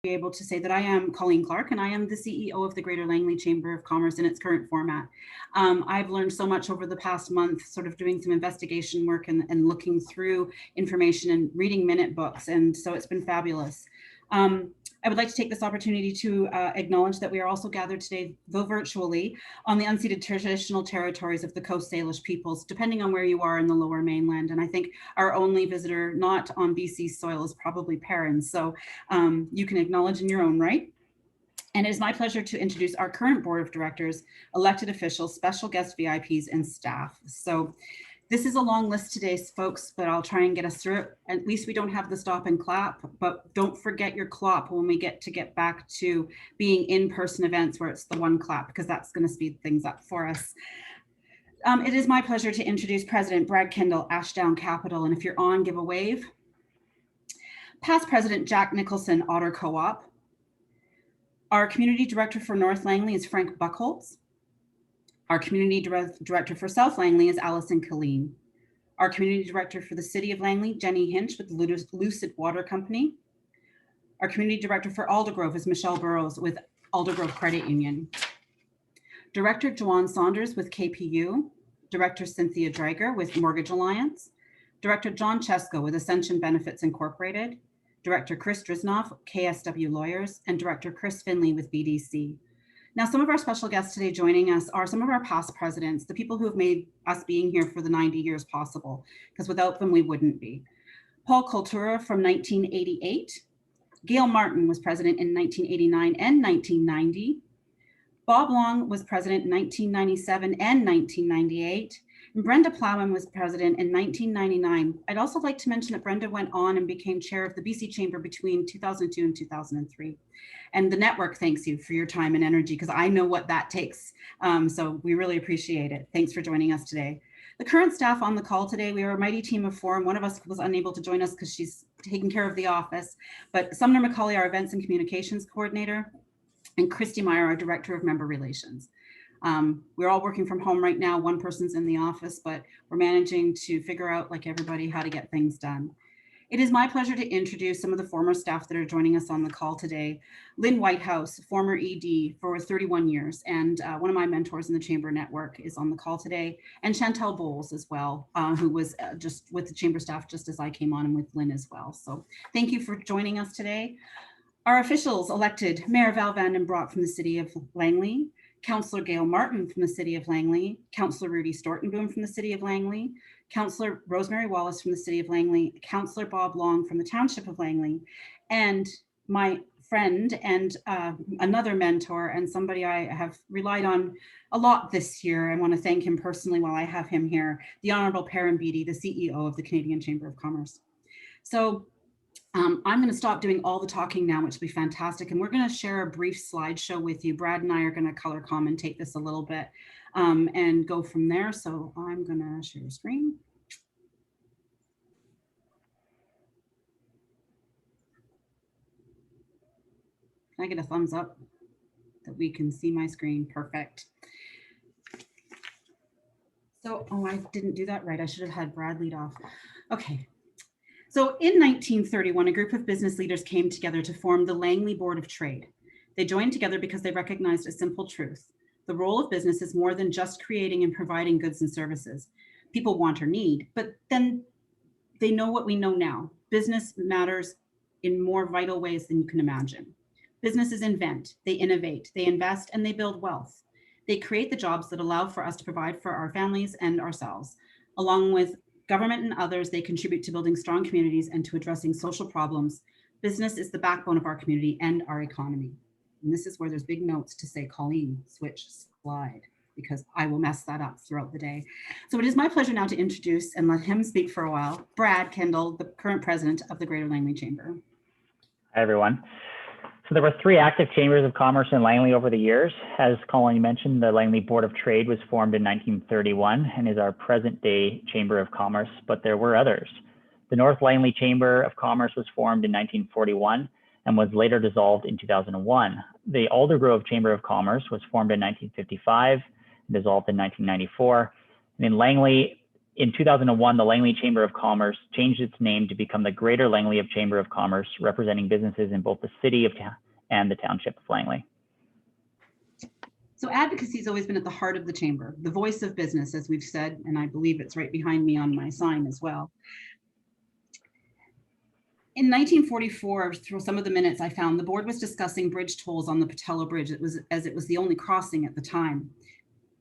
be able to say that I am Colleen Clark and I am the CEO of the Greater Langley Chamber of Commerce in its current format. I've learned so much over the past month, sort of doing some investigation work and looking through information and reading minute books, and so it's been fabulous. I would like to take this opportunity to acknowledge that we are also gathered today, though virtually, on the unceded traditional territories of the Coast Salish peoples, depending on where you are in the Lower Mainland. And I think our only visitor not on BC soil is probably parents. So you can acknowledge in your own right. And it is my pleasure to introduce our current board of directors, elected officials, special guest VIPs, and staff. So this is a long list today, folks, but I'll try and get us through it. At least we don't have the stop and clap, but don't forget your clop when we get back to being in-person events where it's the one clap, because that's going to speed things up for us. It is my pleasure to introduce President Brad Kendall, Ashdown Capital, and if you're on, give a wave. Past President Jack Nicholson, Otter Co-op. Our Community Director for North Langley is Frank Buckholz. Our Community Director for South Langley is Allison Killeen. Our Community Director for the City of Langley, Jenny Hinch with the Lucid Water Company. Our Community Director for Aldergrove is Michelle Burrows with Aldergrove Credit Union. Director Joanne Saunders with KPU. Director Cynthia Drager with Mortgage Alliance. Director John Chesko with Ascension Benefits Incorporated. Director Chris Drisnoff, KSW Lawyers, and Director Chris Finley with BDC. Now, some of our special guests today joining us are some of our past presidents, the people who have made us being here for the 90 years possible, because without them, we wouldn't be. Paul Kultura from 1988. Gail Martin was president in 1989 and 1990. Bob Long was president in 1997 and 1998. And Brenda Plowman was president in 1999. I'd also like to mention that Brenda went on and became chair of the BC Chamber between 2002 and 2003. And the network thanks you for your time and energy, because I know what that takes. So we really appreciate it. Thanks for joining us today. The current staff on the call today, we are a mighty team of four, and one of us was unable to join us because she's taking care of the office. But Sumner McCauley, our events and communications coordinator, and Christy Meyer, our director of member relations. We're all working from home right now. One person's in the office, but we're managing to figure out, like everybody, how to get things done. It is my pleasure to introduce some of the former staff that are joining us on the call today. Lynn Whitehouse, former ED for 31 years, and one of my mentors in the Chamber Network is on the call today, and Chantel Bowles as well, who was just with the Chamber staff just as I came on, and with Lynn as well. So thank you for joining us today. Our officials elected: Mayor Val Vanden Broek from the City of Langley, Councillor Gail Martin from the City of Langley, Councillor Rudy Stortenboom from the City of Langley, Councillor Rosemary Wallace from the City of Langley, Councillor Bob Long from the Township of Langley, and my friend and another mentor and somebody I have relied on a lot this year. I want to thank him personally while I have him here, the Honourable Perrin Beattie, the CEO of the Canadian Chamber of Commerce. So I'm going to stop doing all the talking now, which will be fantastic. And we're going to share a brief slideshow with you. Brad and I are going to color commentate this a little bit and go from there. So I'm going to share a screen. Can I get a thumbs up that we can see my screen? Perfect. So, oh, I didn't do that right. I should have had Brad lead off. Okay. So in 1931, a group of business leaders came together to form the Langley Board of Trade. They joined together because they recognized a simple truth. The role of business is more than just creating and providing goods and services. People want or need, but then they know what we know now. Business matters in more vital ways than you can imagine. Businesses invent, they innovate, they invest, and they build wealth. They create the jobs that allow for us to provide for our families and ourselves. Along with government and others, they contribute to building strong communities and to addressing social problems. Business is the backbone of our community and our economy. And this is where there's big notes to say, Colleen, switch slide, because I will mess that up throughout the day. So it is my pleasure now to introduce and let him speak for a while, Brad Kendall, the current president of the Greater Langley Chamber. Hi, everyone. So there were 3 active chambers of commerce in Langley over the years. As Colleen mentioned, the Langley Board of Trade was formed in 1931 and is our present day Chamber of Commerce, but there were others. The North Langley Chamber of Commerce was formed in 1941 and was later dissolved in 2001. The Aldergrove Chamber of Commerce was formed in 1955 and dissolved in 1994. And in Langley, In 2001, the Langley Chamber of Commerce changed its name to become the Greater Langley Chamber of Commerce, representing businesses in both the city of and the township of Langley. So advocacy has always been at the heart of the chamber, the voice of business, as we've said, and I believe it's right behind me on my sign as well. In 1944, through some of the minutes I found, the board was discussing bridge tolls on the Patello Bridge. As it was the only crossing at the time.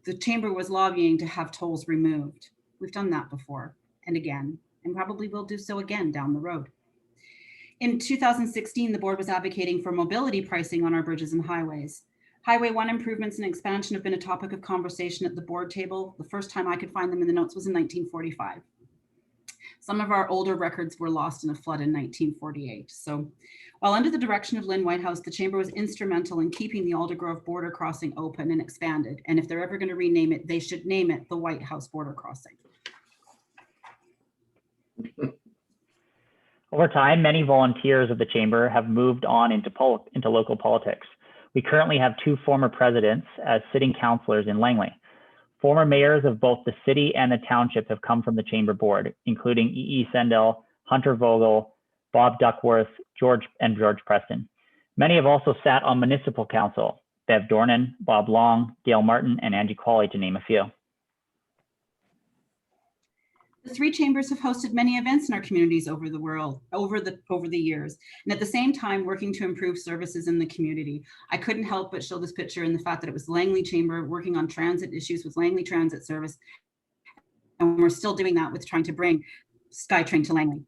The chamber was lobbying to have tolls removed. We've done that before and again, and probably will do so again down the road. In 2016, the board was advocating for mobility pricing on our bridges and highways. Highway 1 improvements and expansion have been a topic of conversation at the board table. The first time I could find them in the notes was in 1945. Some of our older records were lost in a flood in 1948. So while under the direction of Lynn Whitehouse, the chamber was instrumental in keeping the Aldergrove border crossing open and expanded. And if they're ever going to rename it, they should name it the Whitehouse Border Crossing. Over time, many volunteers of the chamber have moved on into local politics. We currently have 2 former presidents as sitting councillors in Langley. Former mayors of both the city and the township have come from the chamber board, including E.E. Sendell, Hunter Vogel, Bob Duckworth, George Preston. Many have also sat on municipal council, Bev Dornan, Bob Long, Gail Martin, and Angie Qualley, to name a few. The 3 chambers have hosted many events in our communities over the years, and at the same time working to improve services in the community. I couldn't help but show this picture in the fact that it was the Langley Chamber working on transit issues with Langley Transit Service, and we're still doing that with trying to bring SkyTrain to Langley.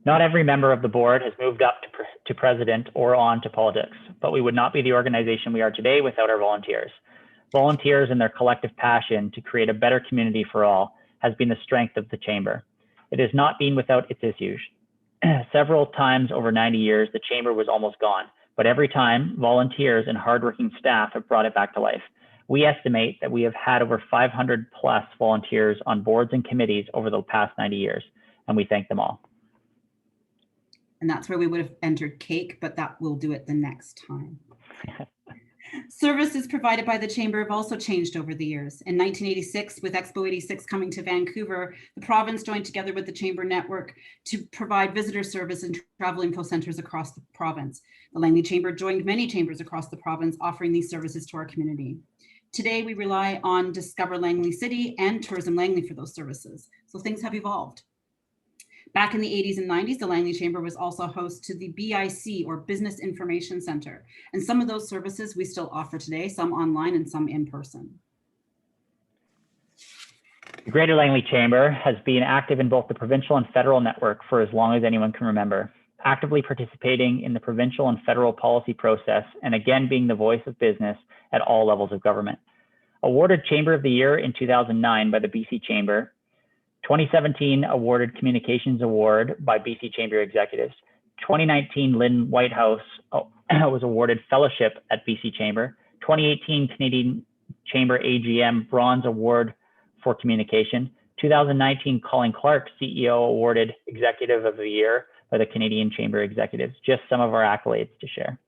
Not every member of the board has moved up to president or on to politics, but we would not be the organization we are today without our volunteers. Volunteers and their collective passion to create a better community for all has been the strength of the chamber. It has not been without its issues. Several times over 90 years, the chamber was almost gone, but every time, volunteers and hardworking staff have brought it back to life. We estimate that we have had over 500 plus volunteers on boards and committees over the past 90 years, and we thank them all. And that's where we would have entered cake, but that will do it the next time. Services provided by the chamber have also changed over the years. In 1986, with Expo 86 coming to Vancouver, the province joined together with the chamber network to provide visitor service and travel info centers across the province. The Langley Chamber joined many chambers across the province offering these services to our community. Today, we rely on Discover Langley City and Tourism Langley for those services. So things have evolved. Back in the 80s and 90s, the Langley Chamber was also host to the BIC, or Business Information Center. And some of those services we still offer today, some online and some in person. The Greater Langley Chamber has been active in both the provincial and federal network for as long as anyone can remember, actively participating in the provincial and federal policy process, and again being the voice of business at all levels of government. Awarded Chamber of the Year in 2009 by the BC Chamber, 2017 awarded Communications Award by BC Chamber Executives. 2019 Lynn Whitehouse was awarded Fellowship at BC Chamber. 2018 Canadian Chamber AGM Bronze Award for Communication. 2019 Colleen Clark CEO awarded Executive of the Year by the Canadian Chamber Executives. Just some of our accolades to share.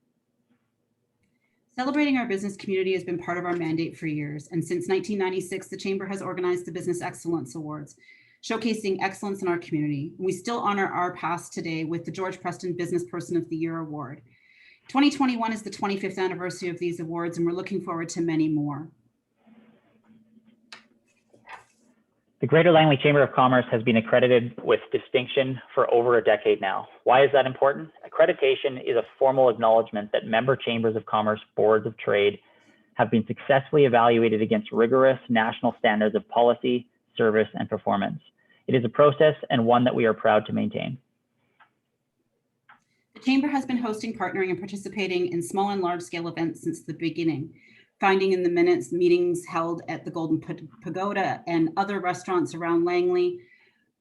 Celebrating our business community has been part of our mandate for years. And since 1996, the Chamber has organized the Business Excellence Awards, showcasing excellence in our community. We still honor our past today with the George Preston Business Person of the Year Award. 2021 is the 25th anniversary of these awards, and we're looking forward to many more. The Greater Langley Chamber of Commerce has been accredited with distinction for over a decade now. Why is that important? Accreditation is a formal acknowledgement that member chambers of commerce, boards of trade, have been successfully evaluated against rigorous national standards of policy, service, and performance. It is a process and one that we are proud to maintain. The Chamber has been hosting, partnering, and participating in small and large scale events since the beginning, finding in the minutes meetings held at the Golden Pagoda and other restaurants around Langley,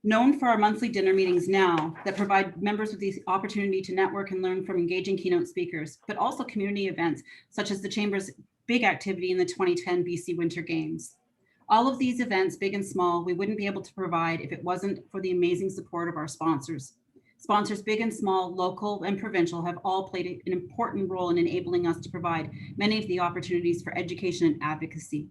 known for our monthly dinner meetings now that provide members with the opportunity to network and learn from engaging keynote speakers, but also community events such as the Chamber's big activity in the 2010 BC Winter Games. All of these events, big and small, we wouldn't be able to provide if it wasn't for the amazing support of our sponsors. Sponsors big and small, local and provincial, have all played an important role in enabling us to provide many of the opportunities for education and advocacy.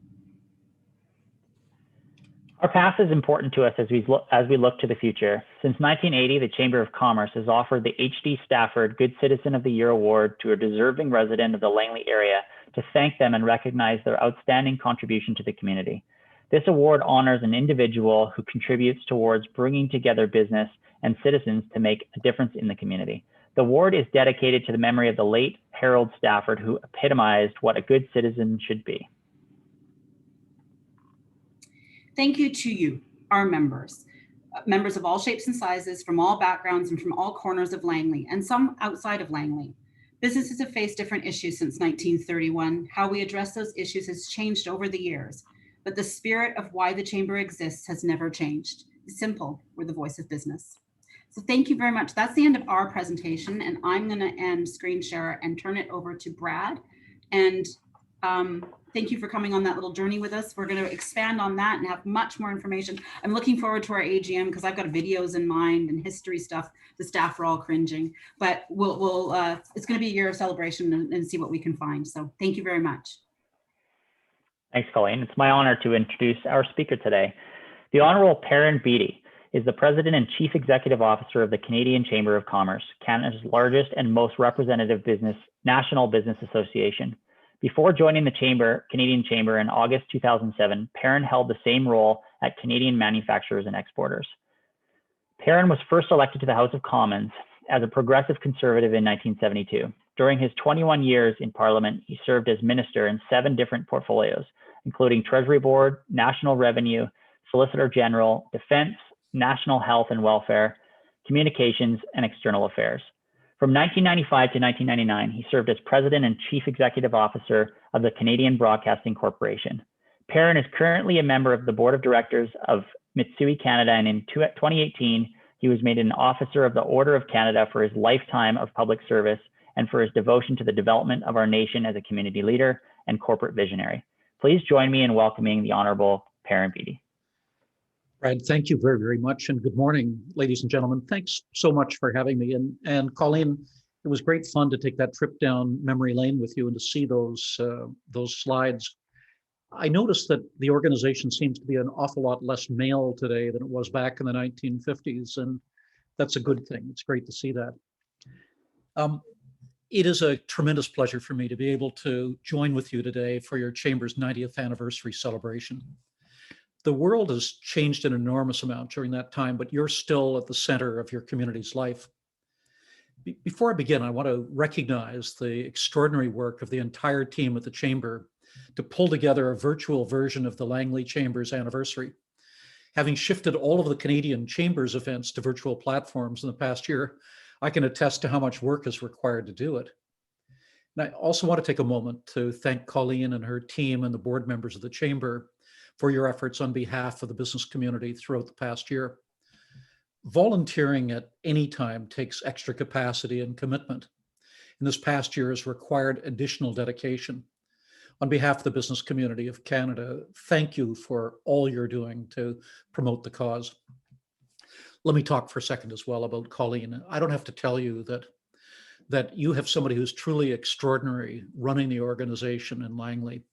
Our past is important to us as we look to the future. Since 1980, the Chamber of Commerce has offered the H.D. Stafford Good Citizen of the Year Award to a deserving resident of the Langley area to thank them and recognize their outstanding contribution to the community. This award honors an individual who contributes towards bringing together business and citizens to make a difference in the community. The award is dedicated to the memory of the late Harold Stafford, who epitomized what a good citizen should be. Thank you to you, our members of all shapes and sizes, from all backgrounds and from all corners of Langley, and some outside of Langley. Businesses have faced different issues since 1931. How we address those issues has changed over the years, but the spirit of why the Chamber exists has never changed. It's simple, we're the voice of business. So thank you very much. That's the end of our presentation, and I'm going to end screen share and turn it over to Brad. And thank you for coming on that little journey with us. We're going to expand on that and have much more information. I'm looking forward to our AGM because I've got videos in mind and history stuff. The staff are all cringing, but it's going to be a year of celebration and see what we can find. So thank you very much. Thanks, Colleen. It's my honor to introduce our speaker today. The Honorable Perrin Beatty is the President and Chief Executive Officer of the Canadian Chamber of Commerce, Canada's largest and most representative national business association. Before joining the Canadian Chamber in August 2007, Perrin held the same role at Canadian Manufacturers and Exporters. Perrin was first elected to the House of Commons as a progressive conservative in 1972. During his 21 years in Parliament, he served as minister in 7 different portfolios, including Treasury Board, National Revenue, Solicitor General, Defense, National Health and Welfare, Communications, and External Affairs. From 1995 to 1999, he served as President and Chief Executive Officer of the Canadian Broadcasting Corporation. Perrin is currently a member of the Board of Directors of Mitsui Canada, and in 2018, he was made an Officer of the Order of Canada for his lifetime of public service and for his devotion to the development of our nation as a community leader and corporate visionary. Please join me in welcoming the Honorable Perrin Beatty. Brad, thank you very, very much. And good morning, ladies and gentlemen. Thanks so much for having me. And Colleen, it was great fun to take that trip down memory lane with you and to see those slides. I noticed that the organization seems to be an awful lot less male today than it was back in the 1950s. And that's a good thing. It's great to see that. It is a tremendous pleasure for me to be able to join with you today for your Chamber's 90th anniversary celebration. The world has changed an enormous amount during that time, but you're still at the center of your community's life. Before I begin, I want to recognize the extraordinary work of the entire team at the Chamber to pull together a virtual version of the Langley Chamber's anniversary. Having shifted all of the Canadian Chamber's events to virtual platforms in the past year, I can attest to how much work is required to do it. And I also want to take a moment to thank Colleen and her team and the board members of the Chamber for your efforts on behalf of the business community throughout the past year. Volunteering at any time takes extra capacity and commitment. And this past year has required additional dedication. On behalf of the business community of Canada, thank you for all you're doing to promote the cause. Let me talk for a second as well about Colleen. I don't have to tell you that you have somebody who's truly extraordinary running the organization in Langley.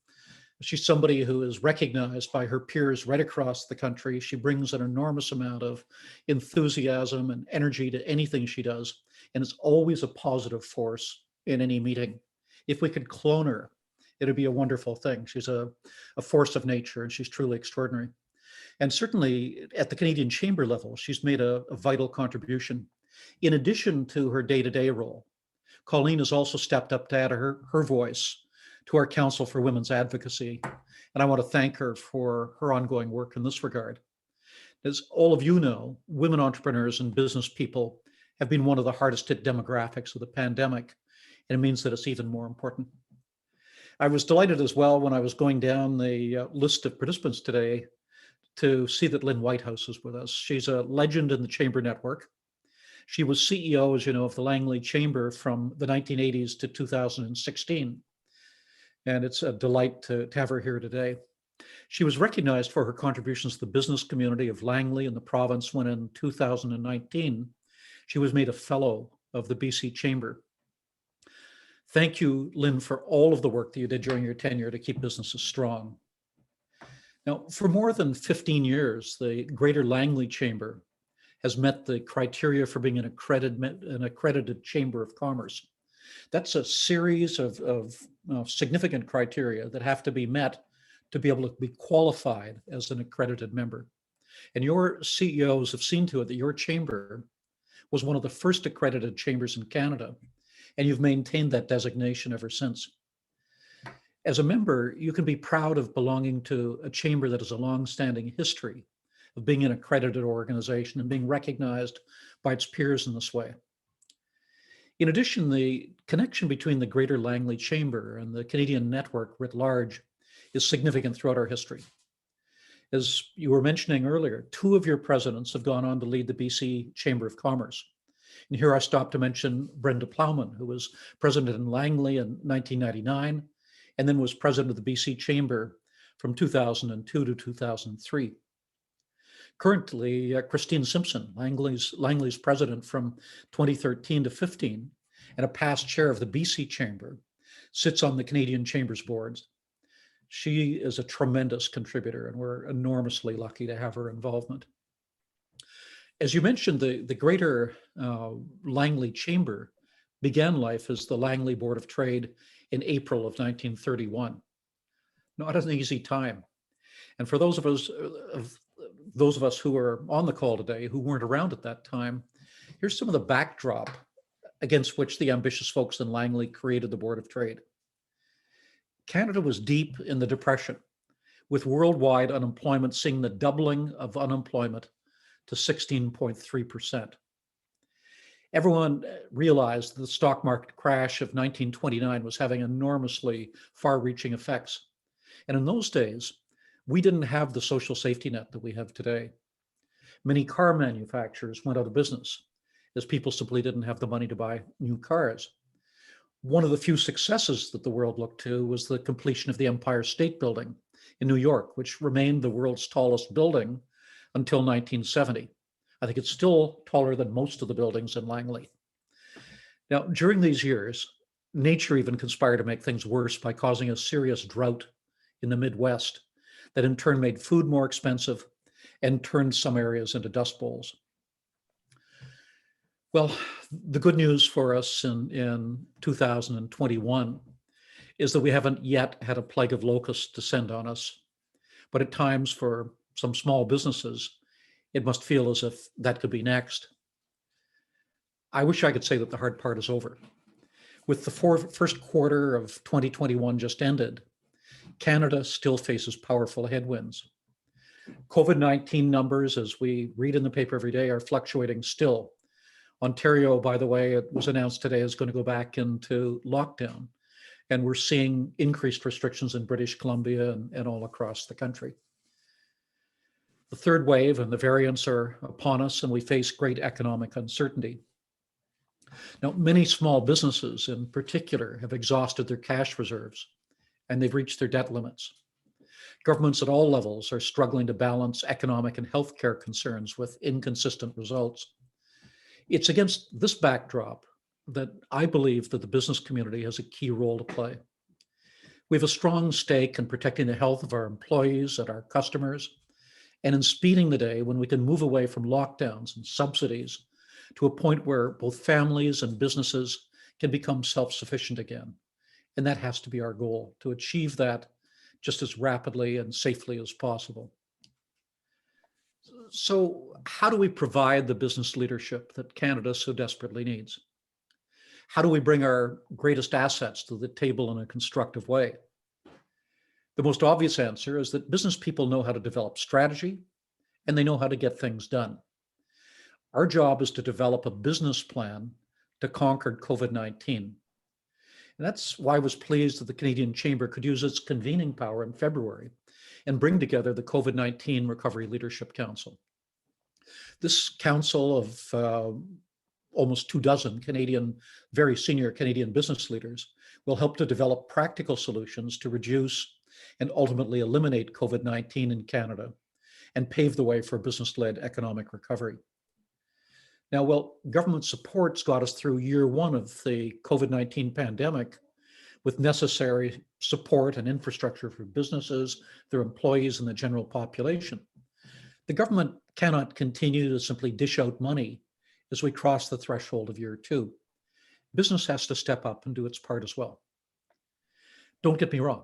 She's somebody who is recognized by her peers right across the country. She brings an enormous amount of enthusiasm and energy to anything she does, and it's always a positive force in any meeting. If we could clone her, it'd be a wonderful thing. She's a force of nature, and she's truly extraordinary. And certainly at the Canadian Chamber level, she's made a vital contribution. In addition to her day-to-day role, Colleen has also stepped up to add her voice to our Council for Women's Advocacy. And I want to thank her for her ongoing work in this regard. As all of you know, women entrepreneurs and business people have been one of the hardest hit demographics of the pandemic, and it means that it's even more important. I was delighted as well when I was going down the list of participants today to see that Lynn Whitehouse is with us. She's a legend in the Chamber network. She was CEO, as you know, of the Langley Chamber from the 1980s to 2016. And it's a delight to have her here today. She was recognized for her contributions to the business community of Langley and the province when in 2019, she was made a fellow of the BC Chamber. Thank you, Lynn, for all of the work that you did during your tenure to keep businesses strong. Now, for more than 15 years, the Greater Langley Chamber has met the criteria for being an accredited Chamber of Commerce. That's a series of significant criteria that have to be met to be able to be qualified as an accredited member. And your CEOs have seen to it that your chamber was one of the first accredited chambers in Canada, and you've maintained that designation ever since. As a member, you can be proud of belonging to a chamber that has a long-standing history of being an accredited organization and being recognized by its peers in this way. In addition, the connection between the Greater Langley Chamber and the Canadian network writ large is significant throughout our history. As you were mentioning earlier, two of your presidents have gone on to lead the BC Chamber of Commerce. And here I stop to mention Brenda Plowman, who was president in Langley in 1999, and then was president of the BC Chamber from 2002 to 2003. Currently, Christine Simpson, Langley's president from 2013 to 15, and a past chair of the BC Chamber, sits on the Canadian Chamber's boards. She is a tremendous contributor, and we're enormously lucky to have her involvement. As you mentioned, the Greater Langley Chamber began life as the Langley Board of Trade in April of 1931. Not an easy time. And for those of us who are on the call today who weren't around at that time, here's some of the backdrop against which the ambitious folks in Langley created the Board of Trade. Canada was deep in the Depression, with worldwide unemployment seeing the doubling of unemployment to 16.3%. Everyone realized the stock market crash of 1929 was having enormously far-reaching effects. And in those days, we didn't have the social safety net that we have today. Many car manufacturers went out of business as people simply didn't have the money to buy new cars. One of the few successes that the world looked to was the completion of the Empire State Building in New York, which remained the world's tallest building until 1970. I think it's still taller than most of the buildings in Langley. Now, during these years, nature even conspired to make things worse by causing a serious drought in the Midwest that in turn made food more expensive and turned some areas into dust bowls. Well, the good news for us in 2021 is that we haven't yet had a plague of locusts descend on us. But at times for some small businesses, it must feel as if that could be next. I wish I could say that the hard part is over. With the first quarter of 2021 just ended, Canada still faces powerful headwinds. COVID-19 numbers, as we read in the paper every day, are fluctuating still. Ontario, by the way, it was announced today, is going to go back into lockdown. And we're seeing increased restrictions in British Columbia and all across the country. The third wave and the variants are upon us, and we face great economic uncertainty. Now, many small businesses in particular have exhausted their cash reserves, and they've reached their debt limits. Governments at all levels are struggling to balance economic and healthcare concerns with inconsistent results. It's against this backdrop that I believe that the business community has a key role to play. We have a strong stake in protecting the health of our employees and our customers, and in speeding the day when we can move away from lockdowns and subsidies to a point where both families and businesses can become self-sufficient again. And that has to be our goal, to achieve that just as rapidly and safely as possible. So how do we provide the business leadership that Canada so desperately needs? How do we bring our greatest assets to the table in a constructive way? The most obvious answer is that business people know how to develop strategy and they know how to get things done. Our job is to develop a business plan to conquer COVID-19. And that's why I was pleased that the Canadian Chamber could use its convening power in February and bring together the COVID-19 Recovery Leadership Council. This council of almost 24 Canadian, very senior Canadian business leaders will help to develop practical solutions to reduce and ultimately eliminate COVID-19 in Canada and pave the way for business-led economic recovery. Now, while government supports got us through year one of the COVID-19 pandemic, with necessary support and infrastructure for businesses, their employees, and the general population. The government cannot continue to simply dish out money as we cross the threshold of year 2. Business has to step up and do its part as well. Don't get me wrong.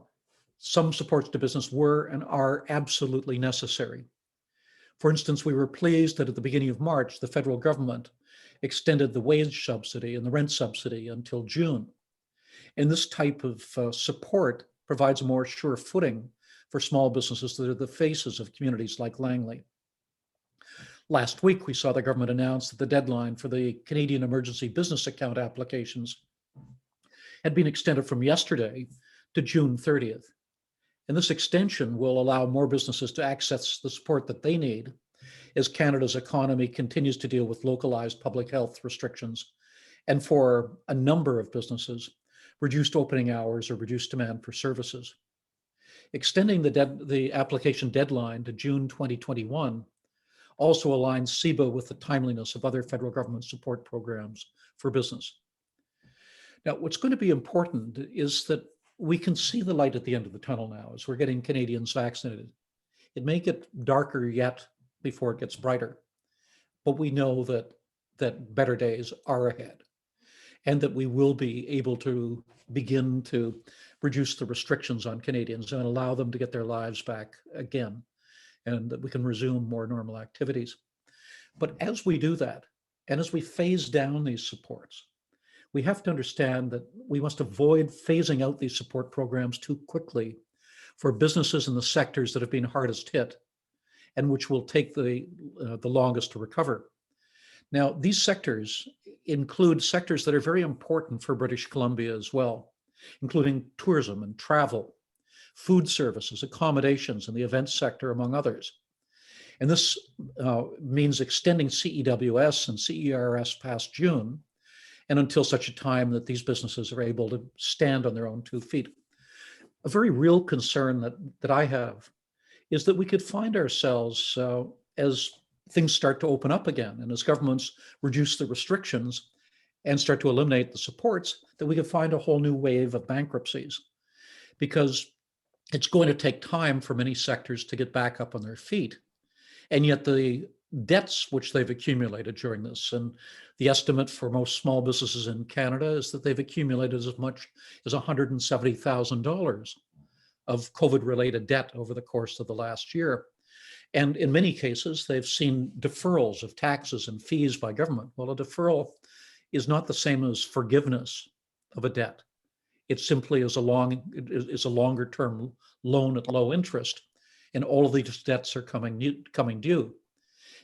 Some supports to business were and are absolutely necessary. For instance, we were pleased that at the beginning of March, the federal government extended the wage subsidy and the rent subsidy until June. And this type of support provides a more sure footing for small businesses that are the faces of communities like Langley. Last week, we saw the government announce that the deadline for the Canadian Emergency Business Account applications had been extended from yesterday to June 30th. And this extension will allow more businesses to access the support that they need as Canada's economy continues to deal with localized public health restrictions, and for a number of businesses, reduced opening hours or reduced demand for services. Extending the application deadline to June 2021 also aligns CEBA with the timeliness of other federal government support programs for business. Now, what's going to be important is that we can see the light at the end of the tunnel now as we're getting Canadians vaccinated. It may get darker yet before it gets brighter, but we know that better days are ahead, and that we will be able to begin to reduce the restrictions on Canadians and allow them to get their lives back again, and that we can resume more normal activities. But as we do that, and as we phase down these supports, we have to understand that we must avoid phasing out these support programs too quickly for businesses in the sectors that have been hardest hit and which will take the longest to recover. Now, these sectors include sectors that are very important for British Columbia as well, including tourism and travel, food services, accommodations, and the events sector, among others. And this means extending CEWS and CERS past June, and until such a time that these businesses are able to stand on their own 2 feet. A very real concern that I have is that we could find ourselves as things start to open up again, and as governments reduce the restrictions and start to eliminate the supports, that we could find a whole new wave of bankruptcies, because it's going to take time for many sectors to get back up on their feet. And yet the debts which they've accumulated during this, and the estimate for most small businesses in Canada is that they've accumulated as much as $170,000 of COVID-related debt over the course of the last year. And in many cases, they've seen deferrals of taxes and fees by government. Well, a deferral is not the same as forgiveness of a debt. It simply is a longer term loan at low interest, and all of these debts are coming due.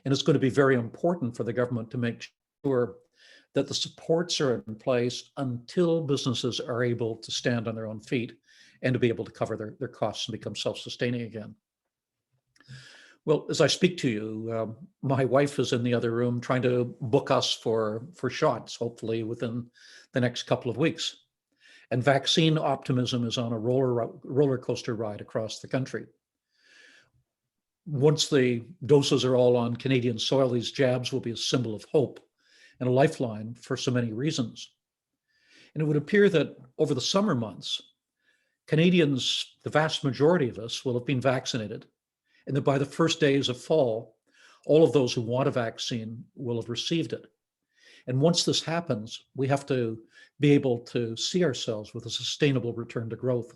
And it's going to be very important for the government to make sure that the supports are in place until businesses are able to stand on their own feet and to be able to cover their costs and become self-sustaining again. Well, as I speak to you, my wife is in the other room trying to book us for shots, hopefully within the next couple of weeks. And vaccine optimism is on a roller coaster ride across the country. Once the doses are all on Canadian soil, these jabs will be a symbol of hope and a lifeline for so many reasons. And it would appear that over the summer months, Canadians, the vast majority of us, will have been vaccinated, and that by the first days of fall, all of those who want a vaccine will have received it. And once this happens, we have to be able to see ourselves with a sustainable return to growth.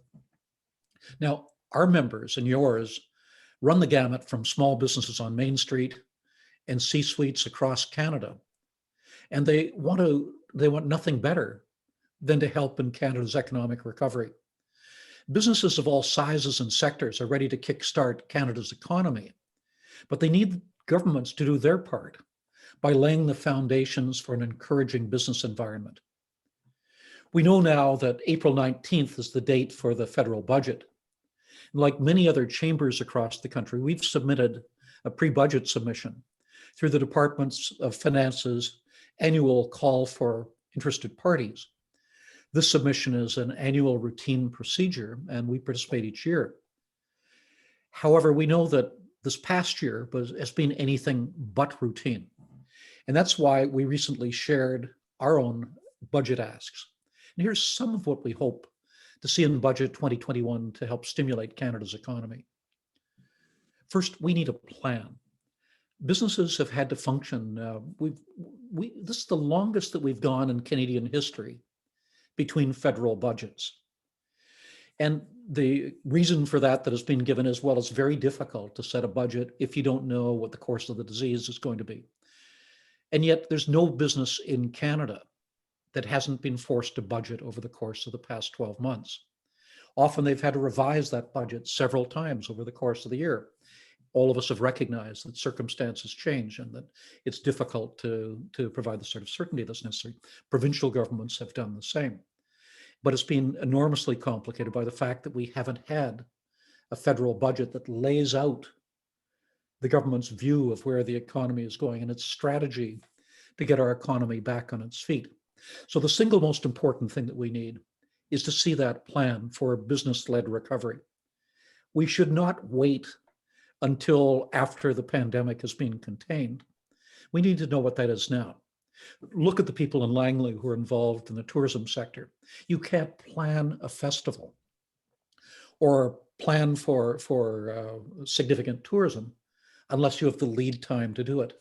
Now, our members and yours run the gamut from small businesses on Main Street and C-suites across Canada. And they want nothing better than to help in Canada's economic recovery. Businesses of all sizes and sectors are ready to kickstart Canada's economy, but they need governments to do their part by laying the foundations for an encouraging business environment. We know now that April 19th is the date for the federal budget. And like many other chambers across the country, we've submitted a pre-budget submission through the Department of Finance's annual call for interested parties. This submission is an annual routine procedure, and we participate each year. However, we know that this past year has been anything but routine. And that's why we recently shared our own budget asks. And here's some of what we hope to see in budget 2021 to help stimulate Canada's economy. First, we need a plan. Businesses have had to function. This is the longest that we've gone in Canadian history between federal budgets. And the reason for that has been given as well, it's very difficult to set a budget if you don't know what the course of the disease is going to be. And yet there's no business in Canada that hasn't been forced to budget over the course of the past 12 months. Often they've had to revise that budget several times over the course of the year. All of us have recognized that circumstances change and that it's difficult to provide the sort of certainty that's necessary. Provincial governments have done the same. But it's been enormously complicated by the fact that we haven't had a federal budget that lays out the government's view of where the economy is going and its strategy to get our economy back on its feet. So the single most important thing that we need is to see that plan for business-led recovery. We should not wait until after the pandemic has been contained. We need to know what that is now. Look at the people in Langley who are involved in the tourism sector. You can't plan a festival or plan for significant tourism unless you have the lead time to do it.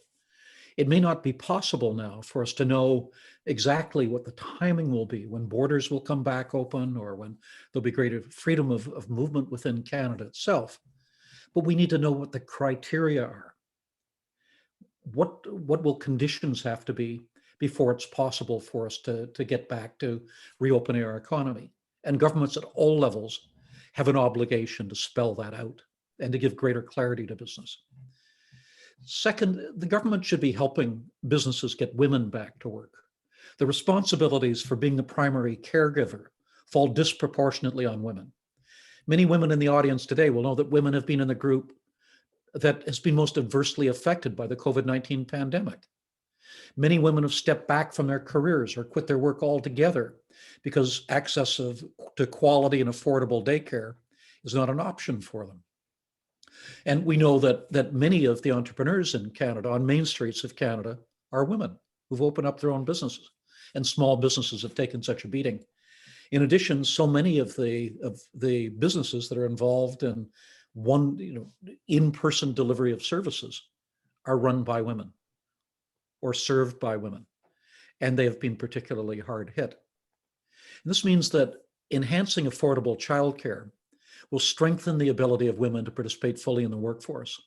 It may not be possible now for us to know exactly what the timing will be, when borders will come back open or when there'll be greater freedom of movement within Canada itself. But we need to know what the criteria are. What will conditions have to be before it's possible for us to get back to reopening our economy? And governments at all levels have an obligation to spell that out and to give greater clarity to business. Second, the government should be helping businesses get women back to work. The responsibilities for being the primary caregiver fall disproportionately on women. Many women in the audience today will know that women have been in the group that has been most adversely affected by the COVID-19 pandemic. Many women have stepped back from their careers or quit their work altogether because access to quality and affordable daycare is not an option for them. And we know that many of the entrepreneurs in Canada, on main streets of Canada, are women who've opened up their own businesses, and small businesses have taken such a beating. In addition, so many of the businesses that are involved in in-person delivery of services are run by women or served by women, and they have been particularly hard hit. And this means that enhancing affordable childcare will strengthen the ability of women to participate fully in the workforce,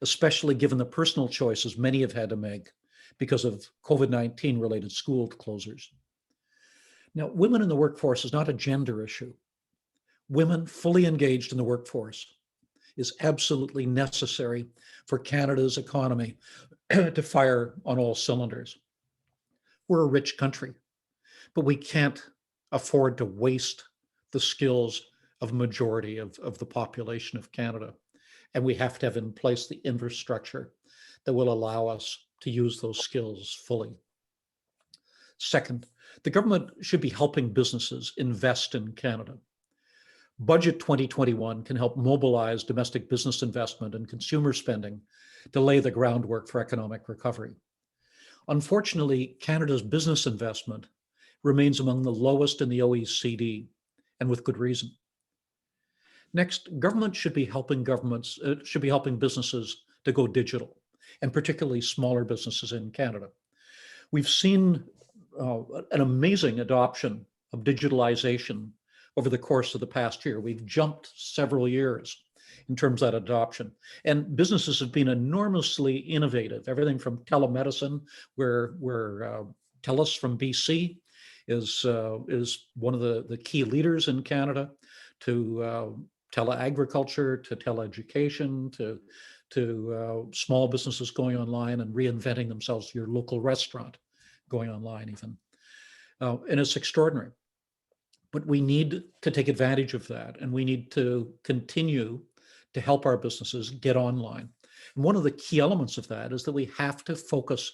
especially given the personal choices many have had to make because of COVID-19 related school closures. Now, women in the workforce is not a gender issue. Women fully engaged in the workforce is absolutely necessary for Canada's economy to fire on all cylinders. We're a rich country, but we can't afford to waste the skills of a majority of the population of Canada. And we have to have in place the infrastructure that will allow us to use those skills fully. Second, the government should be helping businesses invest in Canada. Budget 2021 can help mobilize domestic business investment and consumer spending to lay the groundwork for economic recovery. Unfortunately, Canada's business investment remains among the lowest in the OECD, and with good reason. Next, government should be helping businesses to go digital, and particularly smaller businesses in Canada. We've seen an amazing adoption of digitalization over the course of the past year. We've jumped several years in terms of that adoption. And businesses have been enormously innovative, everything from telemedicine, where TELUS from BC is one of the key leaders in Canada, to tele-agriculture, to tele-education, to small businesses going online and reinventing themselves, your local restaurant going online even. And it's extraordinary. But we need to take advantage of that, and we need to continue to help our businesses get online. And one of the key elements of that is that we have to focus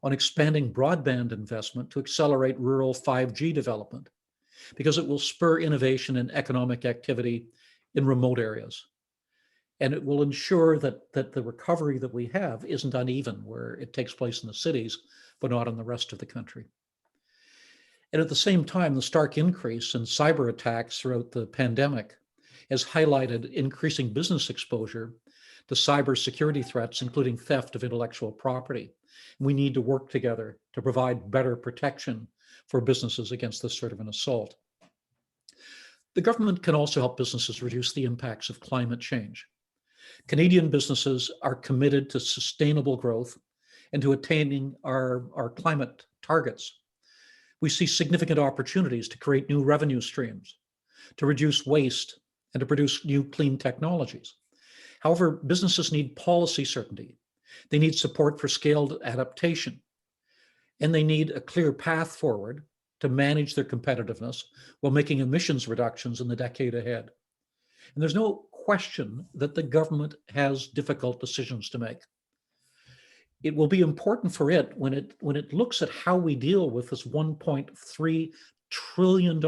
on expanding broadband investment to accelerate rural 5G development, because it will spur innovation and economic activity in remote areas. And it will ensure that the recovery that we have isn't uneven, where it takes place in the cities, but not in the rest of the country. And at the same time, the stark increase in cyber attacks throughout the pandemic has highlighted increasing business exposure to cyber security threats, including theft of intellectual property. We need to work together to provide better protection for businesses against this sort of an assault. The government can also help businesses reduce the impacts of climate change. Canadian businesses are committed to sustainable growth and to attaining our climate targets. We see significant opportunities to create new revenue streams, to reduce waste, and to produce new clean technologies. However, businesses need policy certainty. They need support for scaled adaptation, and they need a clear path forward to manage their competitiveness while making emissions reductions in the decade ahead. And there's no question that the government has difficult decisions to make. It will be important for it when it looks at how we deal with this $1.3 trillion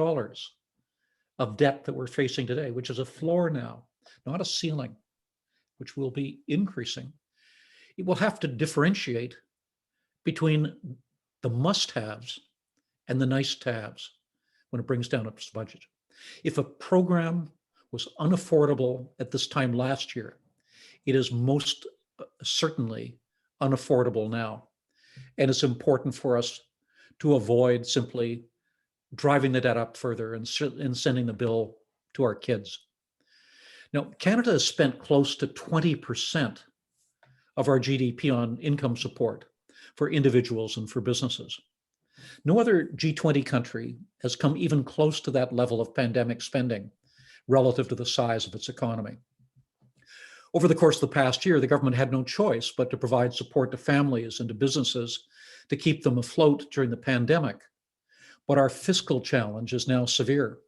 of debt that we're facing today, which is a floor now, not a ceiling, which will be increasing. It will have to differentiate between the must-haves and the nice-to-haves when it brings down its budget. If a program was unaffordable at this time last year, it is most certainly unaffordable now. And it's important for us to avoid simply driving the debt up further and sending the bill to our kids. Now, Canada has spent close to 20% of our GDP on income support for individuals and for businesses. No other G20 country has come even close to that level of pandemic spending relative to the size of its economy. Over the course of the past year, the government had no choice but to provide support to families and to businesses to keep them afloat during the pandemic. But our fiscal challenge is now severe.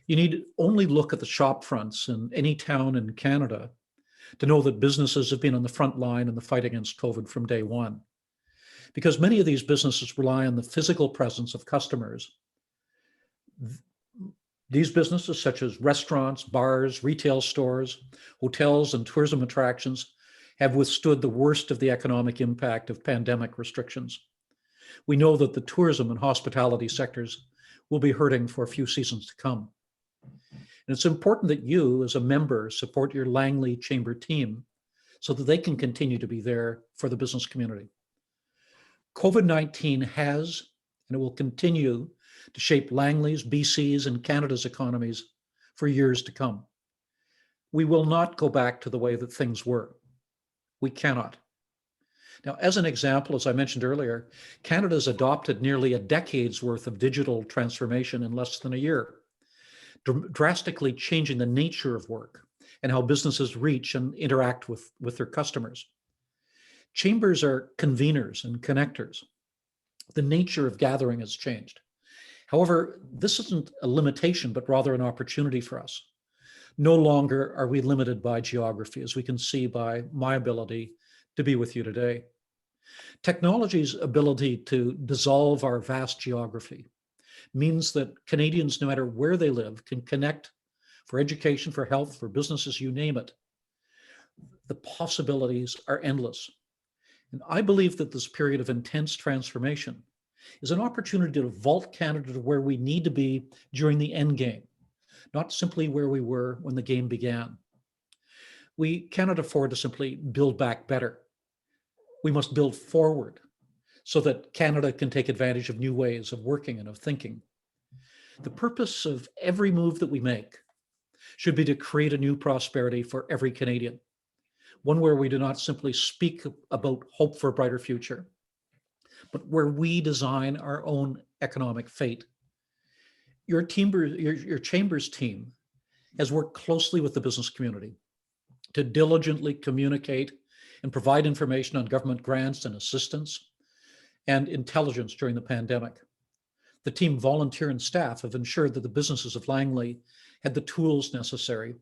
You need only look at the shop fronts in any town in Canada to know that businesses have been on the front line in the fight against COVID from day one. Because many of these businesses rely on the physical presence of customers. These businesses, such as restaurants, bars, retail stores, hotels, and tourism attractions, have withstood the worst of the economic impact of pandemic restrictions. We know that the tourism and hospitality sectors will be hurting for a few seasons to come. And it's important that you, as a member, support your Langley Chamber team so that they can continue to be there for the business community. COVID-19 has, and it will continue to shape Langley's, BC's, and Canada's economies for years to come. We will not go back to the way that things were. We cannot. Now, as an example, as I mentioned earlier, Canada's adopted nearly a decade's worth of digital transformation in less than a year, drastically changing the nature of work and how businesses reach and interact with their customers. Chambers are conveners and connectors. The nature of gathering has changed. However, this isn't a limitation, but rather an opportunity for us. No longer are we limited by geography, as we can see by my ability to be with you today. Technology's ability to dissolve our vast geography means that Canadians, no matter where they live, can connect for education, for health, for businesses, you name it. The possibilities are endless. And I believe that this period of intense transformation is an opportunity to vault Canada to where we need to be during the end game, not simply where we were when the game began. We cannot afford to simply build back better. We must build forward so that Canada can take advantage of new ways of working and of thinking. The purpose of every move that we make should be to create a new prosperity for every Canadian, one where we do not simply speak about hope for a brighter future, but where we design our own economic fate. Your Chamber's team has worked closely with the business community to diligently communicate and provide information on government grants and assistance and intelligence during the pandemic. The team, volunteer and staff, have ensured that the businesses of Langley had the tools necessary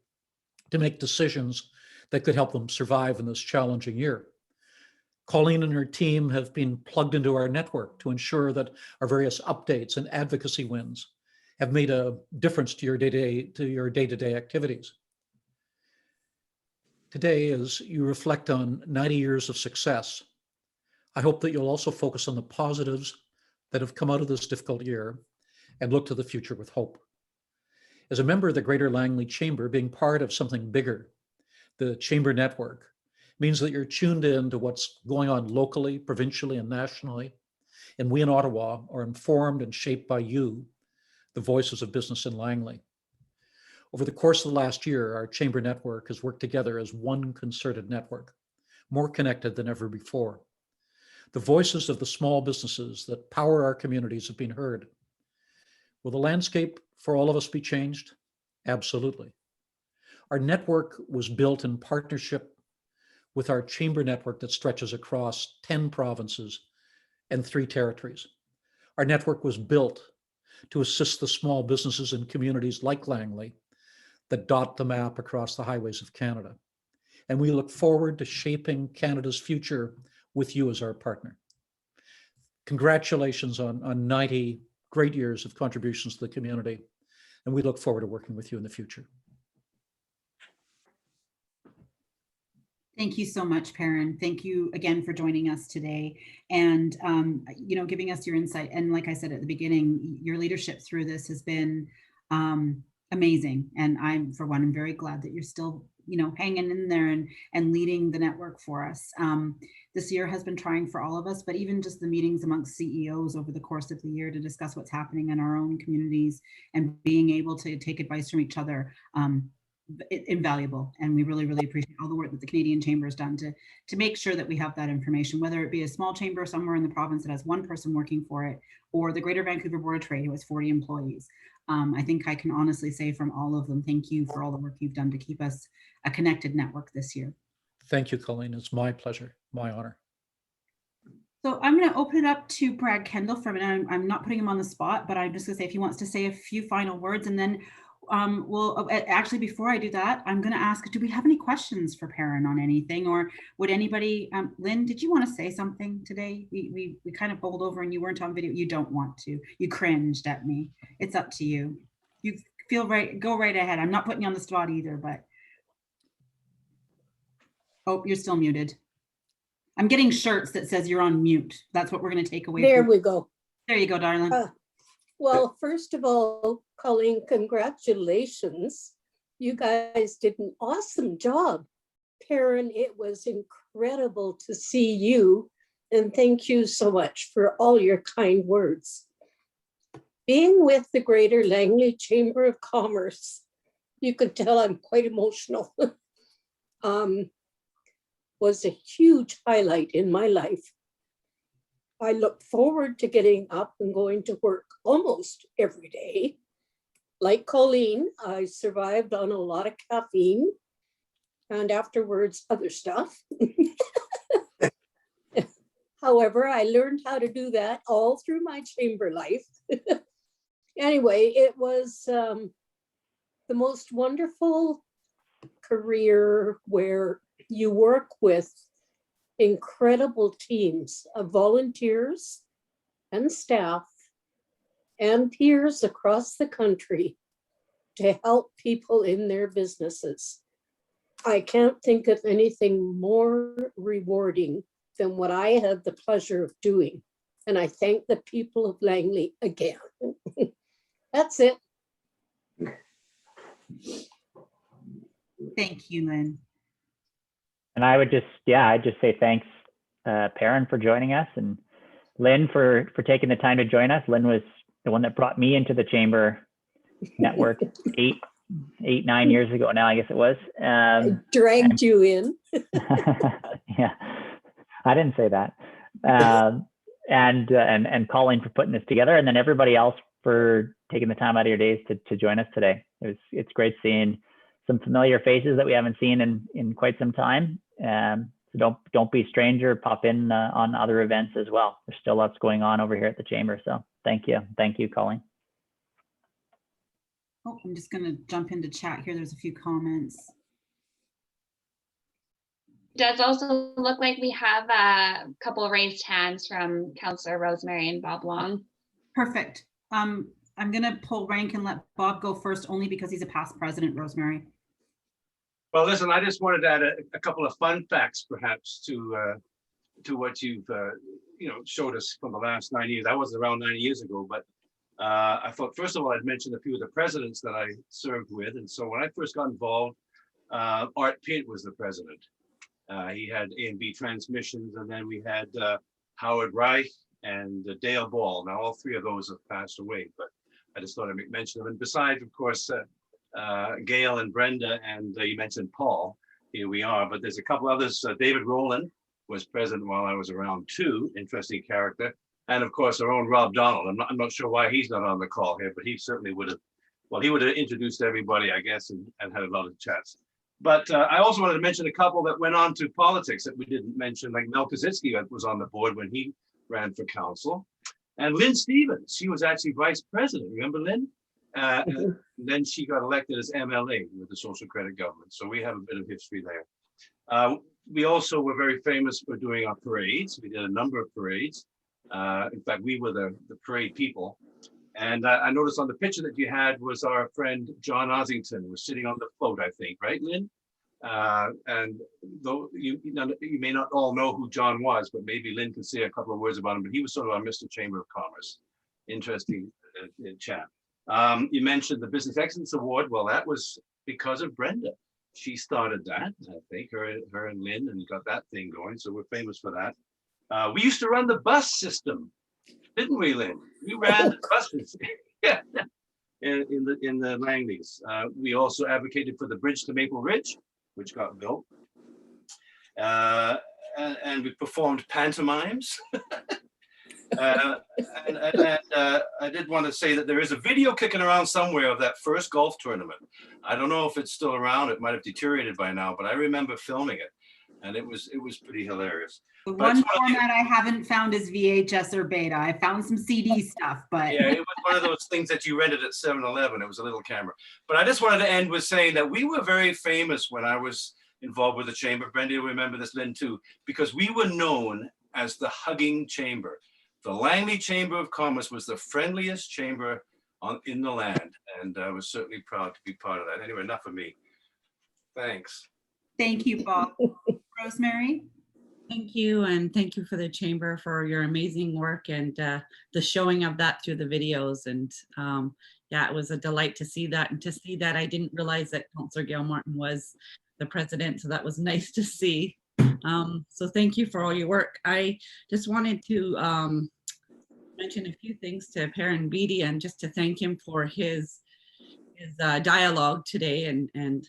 to make decisions that could help them survive in this challenging year. Colleen and her team have been plugged into our network to ensure that our various updates and advocacy wins have made a difference to your day-to-day activities. Today, as you reflect on 90 years of success, I hope that you'll also focus on the positives that have come out of this difficult year and look to the future with hope. As a member of the Greater Langley Chamber, being part of something bigger, the Chamber Network, means that you're tuned in to what's going on locally, provincially, and nationally. And we in Ottawa are informed and shaped by you, the voices of business in Langley. Over the course of the last year, our Chamber Network has worked together as one concerted network, more connected than ever before. The voices of the small businesses that power our communities have been heard. Will the landscape for all of us be changed? Absolutely. Our network was built in partnership with our Chamber network that stretches across 10 provinces and 3 territories. Our network was built to assist the small businesses in communities like Langley that dot the map across the highways of Canada. And we look forward to shaping Canada's future with you as our partner. Congratulations on 90 great years of contributions to the community. And we look forward to working with you in the future. Thank you so much, Perrin. Thank you again for joining us today and giving us your insight. And like I said at the beginning, your leadership through this has been amazing. And I'm, for one, I'm very glad that you're still, hanging in there and leading the network for us. This year has been trying for all of us, but even just the meetings amongst CEOs over the course of the year to discuss what's happening in our own communities and being able to take advice from each other, invaluable. And we really, really appreciate all the work that the Canadian Chamber has done to make sure that we have that information, whether it be a small chamber somewhere in the province that has one person working for it, or the Greater Vancouver Board of Trade who has 40 employees. I think I can honestly say from all of them, thank you for all the work you've done to keep us a connected network this year. Thank you, Colleen. It's my pleasure, my honor. So I'm going to open it up to Brad Kendall for a minute. I'm not putting him on the spot, but I'm just going to say if he wants to say a few final words, and then we'll actually, before I do that, I'm going to ask, do we have any questions for Perrin on anything, or would anybody, Lynn, did you want to say something today? We kind of bowled over and you weren't on video. You don't want to. You cringed at me. It's up to you. You feel right. Go right ahead. I'm not putting you on the spot either, but. Oh, you're still muted. I'm getting shirts that says you're on mute. That's what we're going to take away. There we go. There you go, darling. Well, first of all, Colleen, congratulations. You guys did an awesome job. Perrin, it was incredible to see you. And thank you so much for all your kind words. Being with the Greater Langley Chamber of Commerce, you could tell I'm quite emotional, was a huge highlight in my life. I look forward to getting up and going to work almost every day. Like Colleen, I survived on a lot of caffeine and afterwards other stuff. However, I learned how to do that all through my chamber life. Anyway, it was the most wonderful career where you work with incredible teams of volunteers and staff and peers across the country to help people in their businesses. I can't think of anything more rewarding than what I had the pleasure of doing. And I thank the people of Langley again. That's it. Thank you, Lynn. And I would I'd just say thanks, Perrin, for joining us, and Lynn for taking the time to join us. Lynn was the one that brought me into the Chamber network 9 years ago now, I guess it was. I dragged you in. Yeah, I didn't say that. And Colleen for putting this together, and then everybody else for taking the time out of your days to join us today. It's great seeing some familiar faces that we haven't seen in quite some time. So don't be a stranger. Pop in on other events as well. There's still lots going on over here at the Chamber. So thank you, Colleen. Oh, I'm just going to jump into chat here. There's a few comments. It does also look like we have a couple of raised hands from Councillor Rosemary and Bob Long. Perfect. I'm going to pull rank and let Bob go first, only because he's a past president, Rosemary. Well, listen, I just wanted to add a couple of fun facts, perhaps, to to what you've showed us from the last 9 years. I wasn't around 9 years ago, but I thought first of all I'd mention a few of the presidents that I served with. And so when I first got involved, Art Pitt was the president. He had A&B Transmissions, and then we had Howard Reich and Dale Ball. Now all three of those have passed away, but I just thought I'd make mention of them. And besides, of course, Gail and Brenda, and you mentioned Paul. Here we are, but there's a couple others. David Rowland was president while I was around too. Interesting character. And of course, our own Rob Donald. I'm not sure why he's not on the call here, but he certainly would have, well, he would have introduced everybody, I guess, and had a lot of chats. But I also wanted to mention a couple that went on to politics that we didn't mention, like Mel Kozinski was on the board when he ran for council. And Lynn Stevens, she was actually vice president. Remember Lynn? And then she got elected as MLA with the Social Credit Government. So we have a bit of history there. We also were very famous for doing our parades. We did a number of parades. In fact, we were the parade people. And I noticed on the picture that you had was our friend John Ossington was sitting on the float, I think, right, Lynn? And though you may not all know who John was, but maybe Lynn can say a couple of words about him, but he was sort of our Mr. Chamber of Commerce. Interesting chap. You mentioned the Business Excellence Award. Well, that was because of Brenda. She started that, I think, her and Lynn, and got that thing going. So we're famous for that. We used to run the bus system, didn't we, Lynn? We ran the buses yeah, in the Langleys. We also advocated for the bridge to Maple Ridge, which got built. And we performed pantomimes. And I did want to say that there is a video kicking around somewhere of that first golf tournament. I don't know if it's still around. It might have deteriorated by now, but I remember filming it, and it was pretty hilarious. The one format I haven't found is VHS or beta. I found some CD stuff, but yeah, it was one of those things that you rented at 7-Eleven. It was a little camera. But I just wanted to end with saying that we were very famous when I was involved with the chamber. Brenda, you'll remember this, Lynn, too, because we were known as the hugging chamber. The Langley Chamber of Commerce was the friendliest chamber in the land, and I was certainly proud to be part of that. Anyway, enough of me. Thanks. thank you, Bob. Rosemary? Thank you, and thank you for the chamber for your amazing work and the showing of that through the videos. And yeah, it was a delight to see that, and to see that I didn't realize that Councillor Gail Martin was the president, so that was nice to see. So thank you for all your work. I just wanted to mention a few things to Perrin Beatty, and just to thank him for his dialogue today. And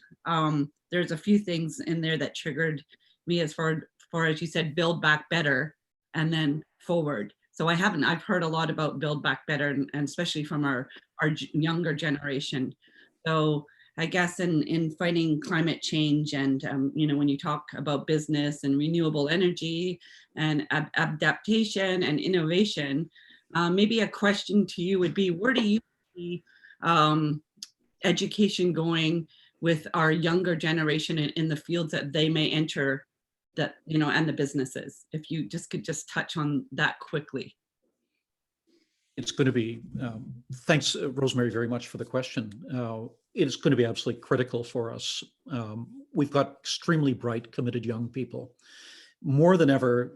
there's a few things in there that triggered me as far as you said, build back better and then forward. So I've heard a lot about build back better, and especially from our younger generation. So I guess in fighting climate change, and when you talk about business and renewable energy and adaptation and innovation, maybe a question to you would be, where do you see education going with our younger generation in the fields that they may enter, that and the businesses? If you could touch on that quickly. It's going to be, thanks, Rosemary, very much for the question. It is going to be absolutely critical for us. We've got extremely bright, committed young people. More than ever,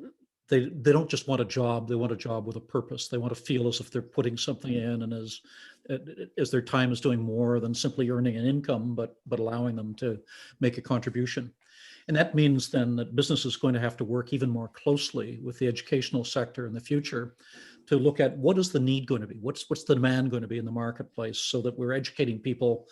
they don't just want a job, they want a job with a purpose. They want to feel as if they're putting something in, and as their time is doing more than simply earning an income, but allowing them to make a contribution. And that means then that business is going to have to work even more closely with the educational sector in the future to look at what is the need going to be, what's the demand going to be in the marketplace, so that we're educating people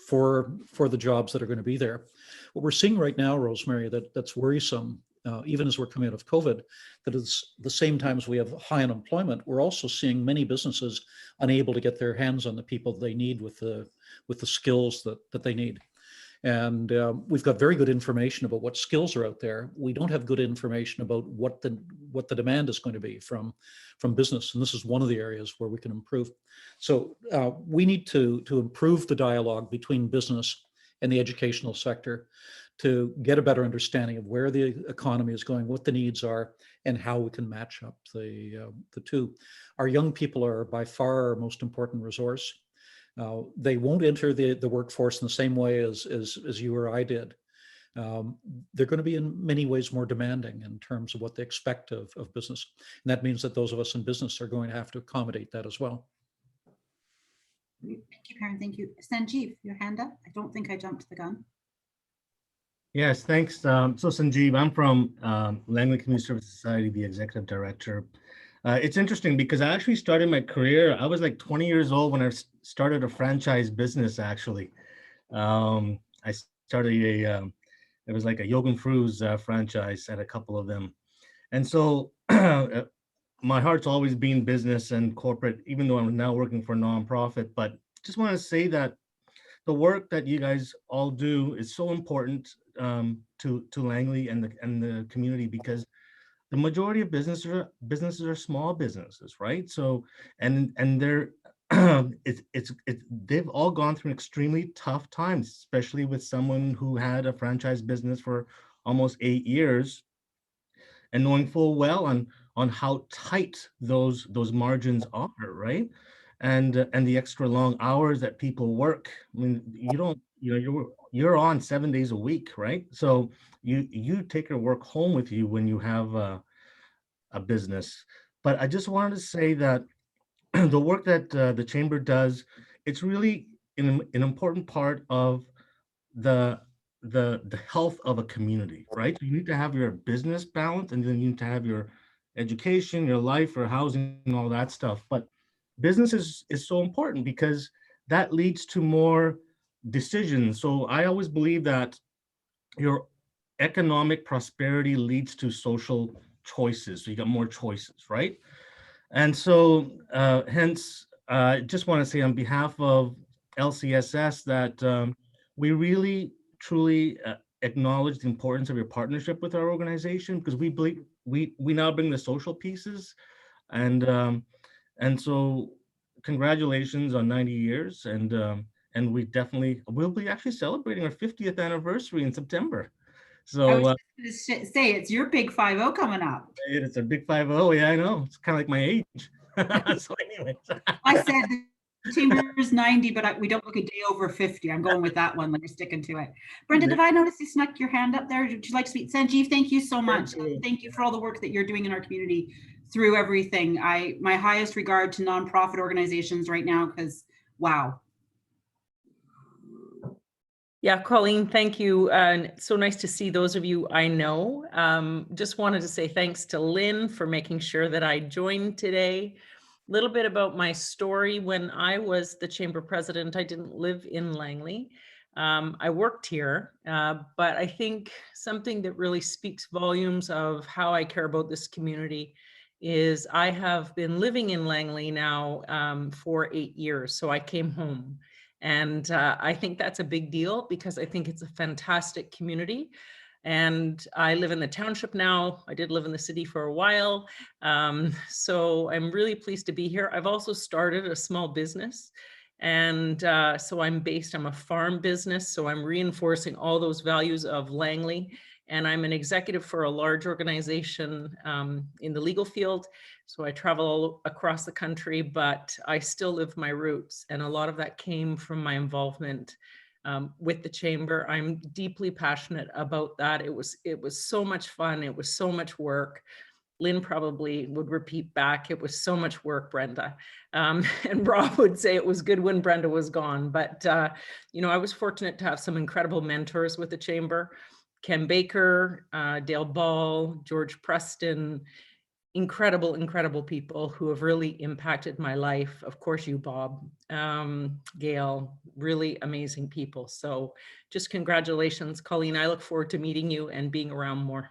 for the jobs that are going to be there. What we're seeing right now, Rosemary, that's worrisome, even as we're coming out of COVID, that is the same time as we have high unemployment, we're also seeing many businesses unable to get their hands on the people they need with the skills that they need. And we've got very good information about what skills are out there. We don't have good information about what the demand is going to be from business. And this is one of the areas where we can improve. So we need to improve the dialogue between business and the educational sector to get a better understanding of where the economy is going, what the needs are, and how we can match up the two. Our young people are by far our most important resource. They won't enter the workforce in the same way as you or I did. they're going to be in many ways more demanding in terms of what they expect of business. And that means that those of us in business are going to have to accommodate that as well. Thank you, Karen. Thank you. Sanjeev, your hand up. I don't think I jumped the gun. Yes, thanks. So Sanjeev, I'm from Langley Community Service Society, the executive director. It's interesting because I actually started my career, I was like 20 years old when I started a franchise business, actually. I started it was like a Yogan Fru's franchise at a couple of them. And so my heart's always been business and corporate, even though I'm now working for a nonprofit. But just want to say that the work that you guys all do is so important to Langley and the community, because the majority of businesses are small businesses, right? So and they're they've all gone through extremely tough times, especially with someone who had a franchise business for almost 8 years, and knowing full well on how tight those margins are, right? And the extra long hours that people work. I mean, you're on 7 days a week, right? So you take your work home with you when you have a business. But I just wanted to say that the work that the chamber does, it's really an important part of the health of a community, right? You need to have your business balance, and then you need to have your education, your life, or housing, and all that stuff. But business is so important because that leads to more decisions. So I always believe that your economic prosperity leads to social choices. So you got more choices, right? And so hence, I just want to say on behalf of LCSS that we really, truly acknowledge the importance of your partnership with our organization, because we believe we now bring the social pieces. And so congratulations on 90 years. And we definitely will be actually celebrating our 50th anniversary in September. So I was just going to say, it's your big 5-0 coming up. it's a big 5-0. Yeah, I know. It's kind of like my age. So anyway. I said the chamber is 90, but we don't look a day over 50. I'm going with that one. Like, you're sticking to it. Brenda, did I notice you snuck your hand up there? Would you like to speak? Sanjeev, thank you so much. Thank you for all the work that you're doing in our community through everything. My highest regard to nonprofit organizations right now, because wow. Yeah, Colleen, thank you. And so nice to see those of you I know. Just wanted to say thanks to Lynn for making sure that I joined today. A little bit about my story. When I was the chamber president, I didn't live in Langley. I worked here, but I think something that really speaks volumes of how I care about this community is I have been living in Langley now for 8 years. So I came home. And I think that's a big deal because I think it's a fantastic community. And I live in the township now. I did live in the city for a while. So I'm really pleased to be here. I've also started a small business. And so I'm a farm business. So I'm reinforcing all those values of Langley. And I'm an executive for a large organization in the legal field. So I travel all across the country, but I still live my roots. And a lot of that came from my involvement with the chamber. I'm deeply passionate about that. It was so much fun. It was so much work. Lynn probably would repeat back, it was so much work, Brenda. And Rob would say it was good when Brenda was gone. But, I was fortunate to have some incredible mentors with the chamber. Ken Baker, Dale Ball, George Preston, incredible people who have really impacted my life. Of course, you, Bob, Gail, really amazing people. So just congratulations, Colleen. I look forward to meeting you and being around more.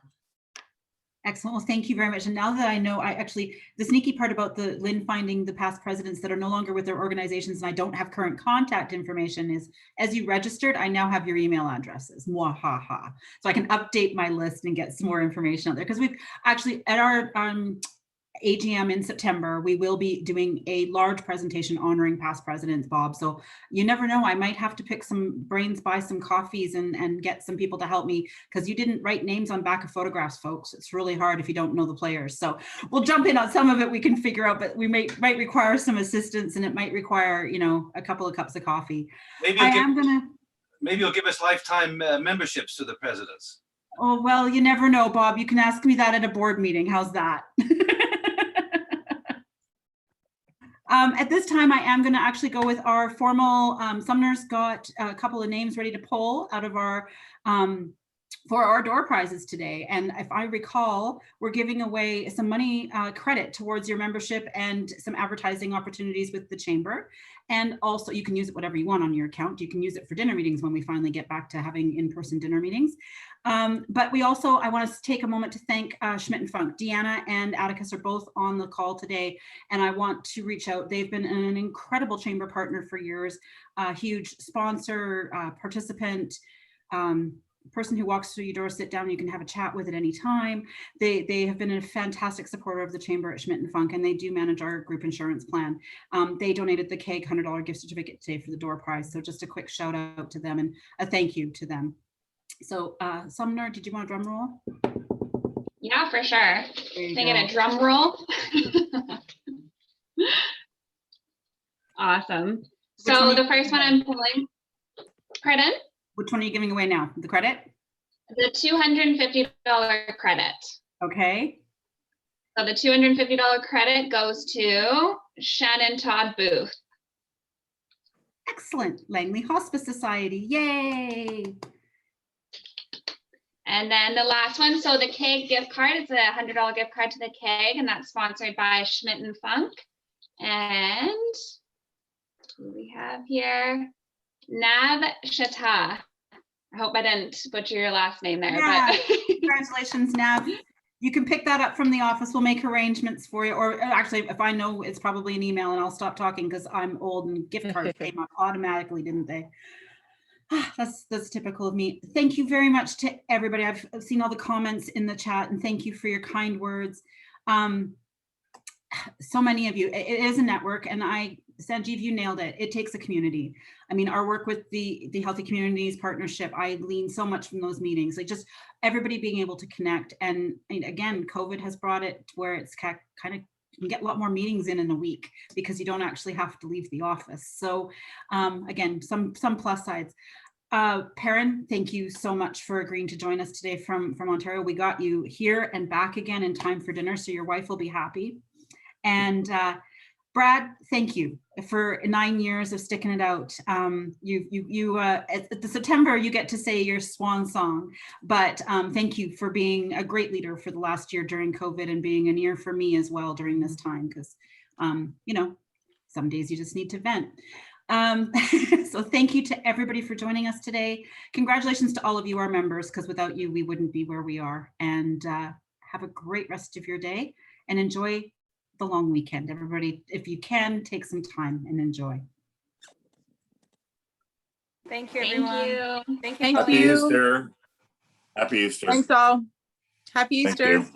Excellent. Well, thank you very much. And now that I know, the sneaky part about the Lynn finding the past presidents that are no longer with their organizations and I don't have current contact information is, as you registered, I now have your email addresses. Mwahaha. So I can update my list and get some more information out there. Because we've actually, at our AGM in September, we will be doing a large presentation honoring past presidents, Bob. So you never know, I might have to pick some brains, buy some coffees and get some people to help me, because you didn't write names on back of photographs, folks. It's really hard if you don't know the players. So we'll jump in on some of it we can figure out, but we might require some assistance, and it might require, a couple of cups of coffee. Maybe maybe you'll give us lifetime memberships to the presidents. Oh, well, you never know, Bob. You can ask me that at a board meeting. How's that? At this time, I am going to actually go with our formal, Sumner's got a couple of names ready to pull out of our, for our door prizes today. And if I recall, we're giving away some money credit towards your membership and some advertising opportunities with the chamber. And also you can use it whatever you want on your account. You can use it for dinner meetings when we finally get back to having in-person dinner meetings. But we also, I want to take a moment to thank Schmidt and Funk. Deanna and Atticus are both on the call today. And I want to reach out. They've been an incredible chamber partner for years, a huge sponsor, participant, person who walks through your door, sit down, you can have a chat with at any time. They have been a fantastic supporter of the chamber at Schmidt and Funk, and they do manage our group insurance plan. They donated the KEG $100 gift certificate today for the door prize. So just a quick shout out to them and a thank you to them. So Sumner, did you want a drum roll? Yeah, for sure. Can I get a drum roll? Awesome. So the first one I'm pulling, pardon? Which one are you giving away now? The credit? The $250 credit. Okay. So the $250 credit goes to Shannon Todd Booth. Excellent. Langley Hospice Society. Yay. And then the last one, so the KEG gift card, it's a $100 gift card to the KEG, and that's sponsored by Schmidt and Funk. And who do we have here? Nav Shata. I hope I didn't butcher your last name there. Yeah. But Congratulations, Nav. You can pick that up from the office. We'll make arrangements for you. Or actually, if I know, it's probably an email and I'll stop talking because I'm old and gift cards came up automatically, didn't they? That's typical of me. Thank you very much to everybody. I've seen all the comments in the chat and thank you for your kind words. So many of you, it is a network, and Sanjeev, you nailed it. It takes a community. I mean, our work with the Healthy Communities Partnership, I lean so much from those meetings, like just everybody being able to connect. And again, COVID has brought it to where it's kind of, you can get a lot more meetings in a week because you don't actually have to leave the office. So again, some plus sides. Perrin, thank you so much for agreeing to join us today from Ontario. We got you here and back again in time for dinner, so your wife will be happy. And Brad, thank you for 9 years of sticking it out. At the September, you get to say your swan song, but thank you for being a great leader for the last year during COVID and being an ear for me as well during this time, because, you know, some days you just need to vent. So thank you to everybody for joining us today. Congratulations to all of you, our members, because without you, we wouldn't be where we are. And have a great rest of your day and enjoy the long weekend. Everybody, if you can, take some time and enjoy. Thank you, everyone. Thank you. Thank you. Happy Easter. Happy Easter. Thanks all. Happy Thank Easter. you.